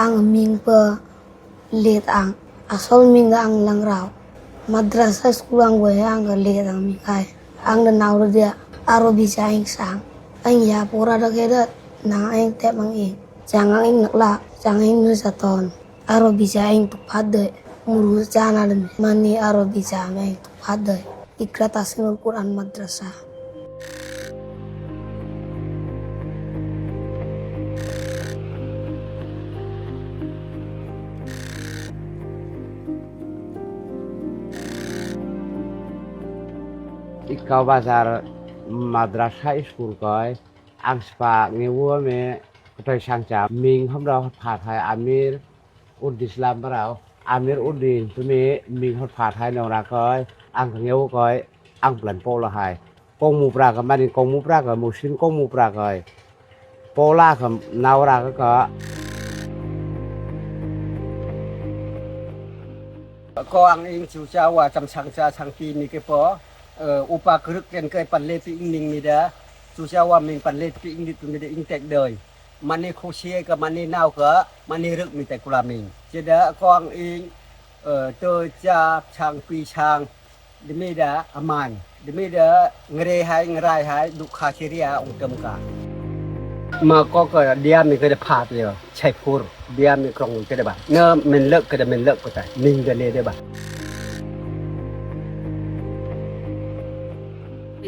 ang ming pe let ang asal ming ang lang rau madrasah sekolah ang gue ang let ang ming kai ang dan nau dia aro bisa ing sang anh ya pura da kedat na anh tep ang ing jangan ing nak la jangan ing nu saton aro bisa ing tu padai murus jana dem mani aro bisa ing tu padai ikrat asin Quran madrasah. Ikaw bazar madrasah school koi ang spa ngewo me kutoi sangcha ming hamra pha thai amir ud islam barao amir udin tumi ming hot pha thai nong ra koi ang ngewo koi ang plan po la hai kong mu pra ka mani kong mu pra ka muslim kong mu pra koi pola ka naw ra ka ko ang ing chu cha wa cham chang cha chang pi ni ke po upa kruk ken kai pan le pi ning mi da chu cha wa ming pan le pi ing ni tu mi da ing tek đời mani khu xie ka mani nau ka mani ruk mi tek kula ming che da ko ang ing to cha chang pi chang de mi da aman de mi da ngre hai ngrai hai du kha chiria ong tem ka mà có cái dia mình cái được phạt rồi chạy phur dia mình không cái đấy bà nơ mình lợn cái đấy mình lợn có thể mình cái này đấy bà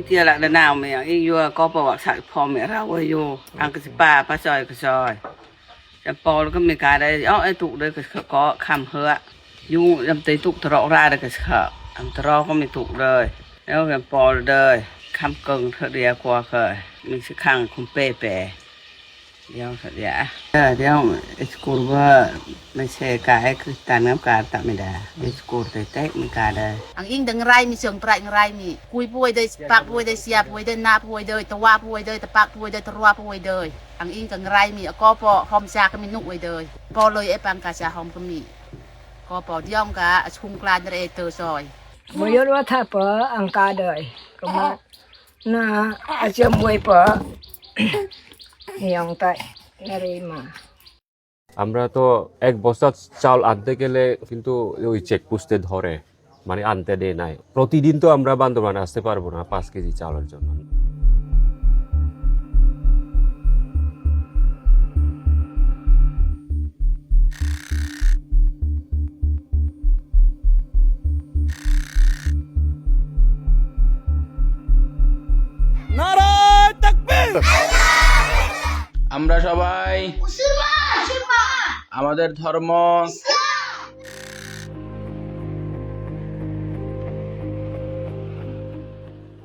ที่ละดนาวเมียอีอยู่ก็ประวัติศาสตร์พอเมียเราอยู่อังกฤษป้าป้าซอยก็ซอยจะปอแล้วก็มีการได้ไอ้ตุกเลยก็คำเหืออยู่ลำตีตุกทะเลาะราได้ก็เสืออันทะเลาะก็มีตุกเลยแล้วแบบปอเลยคำเกิงเธอเดียกว่าเคยมีสักครั้งคุณเป๊ะเดี๋ยวสักอย่างเดี๋ยวสกูลว่าไม่ใช่การคือการน้ำการตัดไม่ได้สกูลแต่เต็กมีการได้อังอิงดังไรมีเสียงปลายดังไรมีคุยป่วยได้ปากป่วยได้เสียป่วยได้นาป่วยได้ตะว่าป่วยได้ตะปากป่วยได้ตะรัวป่วยได้อังอิงดังไรมีก็พอหอมชาก็มีนุ่งไว้เลยพอเลยไอ้ปังกาชาหอมก็มีก็พอย่อมกะชุมกลานได้เตอซอยมวยรถถ้าเปออังกาเลยก็มาน่าอาจจะมวยเปอyang tak nerima আমরা তো এক বস্তা চাল আনতে গেলে কিন্তু ওই চেকপোস্টে ধরে মানে আনতে দেয় নাই প্রতিদিন তো আমরা বান্দরবানে আসতে পারবো না 5 কেজি চালের জন্য নারায়ে তাকবীর আমরা সবাই আমাদের ধর্ম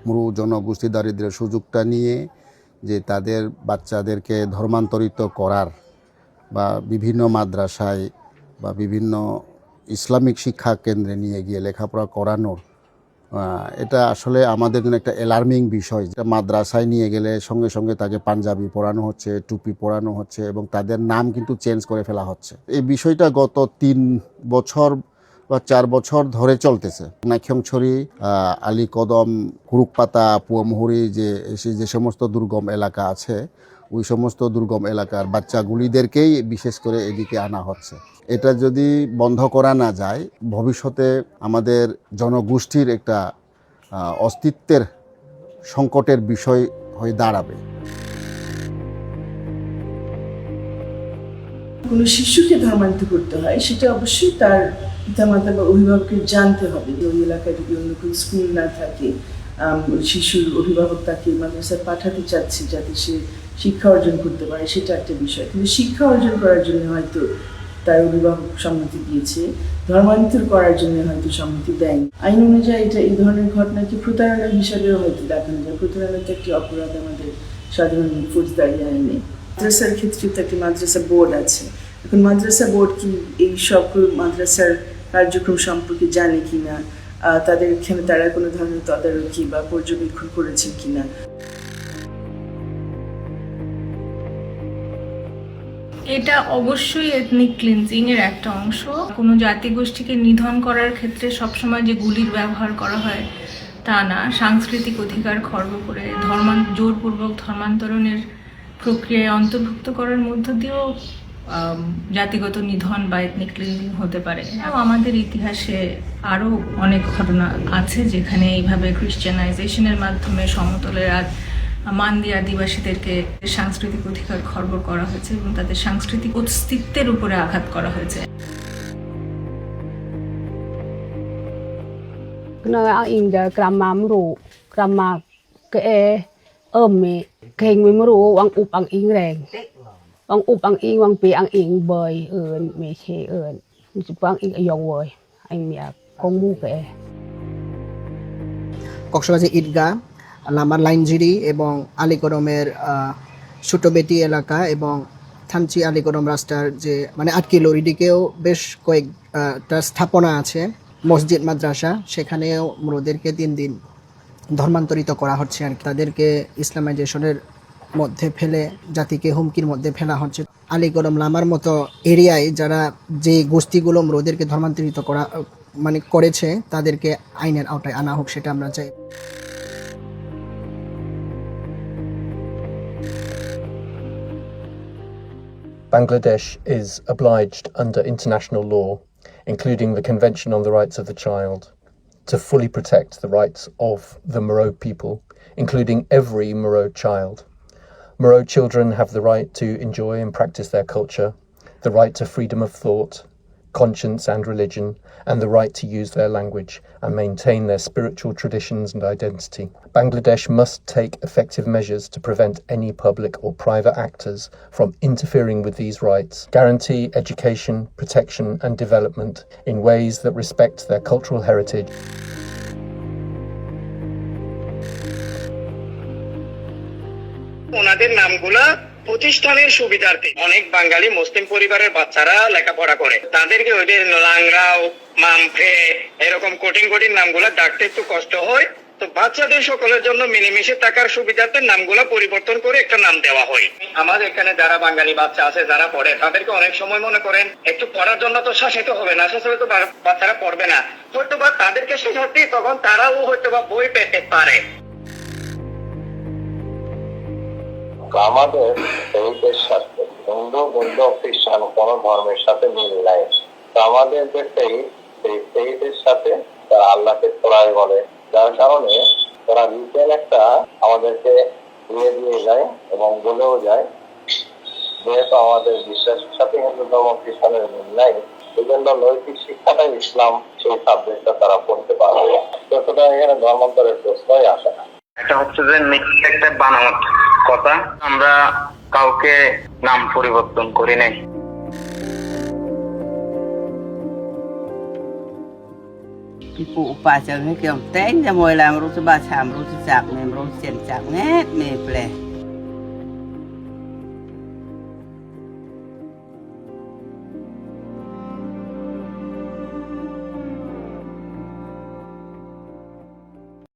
মুরু জনগোষ্ঠী দারিদ্র্যের সুযোগটা নিয়ে যে তাদের বাচ্চাদেরকে ধর্মান্তরিত করার বা বিভিন্ন মাদ্রাসায় বা বিভিন্ন ইসলামিক শিক্ষা কেন্দ্রে নিয়ে গিয়ে লেখাপড়া করানোর এটা আসলে আমাদের জন্য একটা অ্যালার্মিং বিষয় যেটা মাদ্রাসায় নিয়ে গেলে সঙ্গে সঙ্গে তাকে পাঞ্জাবি পরানো হচ্ছে টুপি পরানো হচ্ছে এবং তাদের নাম কিন্তু চেঞ্জ করে ফেলা হচ্ছে এই বিষয়টা গত 3 বছর বা 4 বছর ধরে চলতেছে নাক্ষংছড়ি আলী কদম কুরুকপাতা পুয়ামহুরি যে সমস্ত দুর্গম এলাকা আছে ওই সমস্ত দুর্গম এলাকার বাচ্চাগুলিদেরকেই বিশেষ করে এদিকে আনা হচ্ছে এটা যদি বন্ধ করা না যায় ভবিষ্যতে আমাদের জনগোষ্ঠীর একটা অস্তিত্বের সংকটের বিষয় হয়ে দাঁড়াবে কোনো শিশুকে ধর্মান্তরিত করতে হয় সেটা অবশ্যই তার পিতামাতা বা অভিভাবককে জানতে হবে যে ওই এলাকায় যদি অন্য কোনো স্কুল না থাকে শিশুর অভিভাবক তাকে মাদ্রাসায় পাঠাতে চাচ্ছে যাতে সে শিক্ষা অর্জন করতে পারে সেটা একটা বিষয় কিন্তু শিক্ষা অর্জন করার জন্য হয়তো তার অভিভাবক সম্মতি দিয়েছে ধর্মান্তর করার জন্য হয়তো সম্মতি দেয়নি আইন অনুযায়ী এটা এই ধরনের ঘটনাকে প্রতারণার হিসাবেও হয়তো দেখানো যায় প্রতারণা তো একটি অপরাধ আমাদের সাধারণ ফৌজদারি আইনে মাদ্রাসার ক্ষেত্রে তো একটি মাদ্রাসা বোর্ড আছে এখন মাদ্রাসা বোর্ড কি এই সব মাদ্রাসার কার্যক্রম সম্পর্কে জানে কিনা তাদের এখানে তারা কোনো ধরনের তদারকি বা পর্যবেক্ষণ করেছেন কিনা এটা অবশ্যই এথনিক ক্লিনজিং এর একটা অংশ কোনো জাতিগোষ্ঠীকে নিধন করার ক্ষেত্রে সবসময় যে গুলির ব্যবহার করা হয় তা না সাংস্কৃতিক অধিকার খর্ব করে জোরপূর্বক ধর্মান্তরণের প্রক্রিয়ায় অন্তর্ভুক্ত করার মধ্য দিয়েও জাতিগত নিধন বা এথনিক ক্লিনজিং হতে পারে। এবং আমাদের ইতিহাসে আরও অনেক ঘটনা আছে যেখানে এইভাবে খ্রিস্টানাইজেশনের মাধ্যমে সমতলের মান্দি আদিবাসীদেরকে সাংস্কৃতিক অধিকার খর্ব করা হয়েছে এবং তাদের সাংস্কৃতিক অস্তিত্বের উপরে আঘাত করা হয়েছে। Kena inda krama mru krama ke me keng me mru wang up ang ing reng wang up ang ing wang pe ang ing boy me che pang ing ayong boy anh mẹ con mu ke Cox's Bazar ঈদগাহ, লামার লাইনজিরি এবং আলীকদমের ছোটবেটি এলাকা এবং থানচি আলীকদম রাস্তার যে মানে 8 কিলোর এদিকেও বেশ কয়েকটা স্থাপনা আছে, মসজিদ মাদ্রাসা, সেখানেও মুরুদেরকে 3 দিন ধর্মান্তরিত করা হচ্ছে আর তাদেরকে ইসলামাইজেশনের মধ্যে ফেলে জাতিকে হুমকির মধ্যে ফেলা হচ্ছে। আলীকদম লামার মতো এরিয়ায় যারা যে গোষ্ঠীগুলো মুরুদেরকে ধর্মান্তরিত করা মানে করেছে তাদেরকে আইনের আওতায় আনা হোক, সেটা আমরা চাই। Bangladesh is obliged under international law, including the Convention on the Rights of the Child, to fully protect the rights of the Moro people, including every Moro child. Moro children have the right to enjoy and practice their culture, the right to freedom of thought, conscience and religion, and the right to use their language and maintain their spiritual traditions and identity. Bangladesh must take effective measures to prevent any public or private actors from interfering with these rights, guarantee education, protection and development in ways that respect their cultural heritage. ওনাদের নামগুলা প্রতিষ্ঠানের সুবিধার্থে অনেক বাঙালি মুসলিম পরিবারের বাচ্চারা লেখাপড়া করে, তাদেরকে ওদের লাংরাও মামফে এরকম কঠিন কঠিন নামগুলা ডাকতে একটু কষ্ট হয়, তো বাচ্চাদের সকলের জন্য মিলেমিশে থাকার সুবিধার্থে নামগুলা পরিবর্তন করে একটা নাম দেওয়া হয়। আমাদের এখানে যারা বাঙালি বাচ্চা আছে যারা পড়ে তাদেরকে অনেক সময় মনে করেন একটু পড়ার জন্য তো শাসিত হবে না, শাসিত তো বাচ্চারা পড়বে না, হয়তো বা তাদেরকে শেখাতে তখন তারাও হয়তো বা বই পেতে পারে। আমাদের শহীদের সাথে হিন্দু বৌদ্ধ খ্রিস্টান কোন ধর্মের সাথে মিল নাই। আমাদের যে শহীদের সাথে তারা আল্লাহকে তোলাই বলে, যার কারণে তারা রিটেন একটা আমাদেরকে দিয়ে যায় এবং বলেও যায় যেহেতু আমাদের বিশ্বাসের সাথে হিন্দু ধর্ম খ্রিস্টানের মিল নাই, এই জন্য নৈতিক শিক্ষাটাই ইসলাম, সেই সাবজেক্টটা তারা পড়তে পারবে। সুতরাং এখানে ধর্মান্তরের প্রশ্নই আসে না। এটা হচ্ছে যে মিথ্যা একটা বানাওয়াট কথা, আমরা কাউকে নাম পরিবর্তন করি নাই। Phụ bà chờ cái kiểu tên ra mồi làm rút cho bà chạm rút cho chạp mềm rút chèn chạm ngét mềm lẻ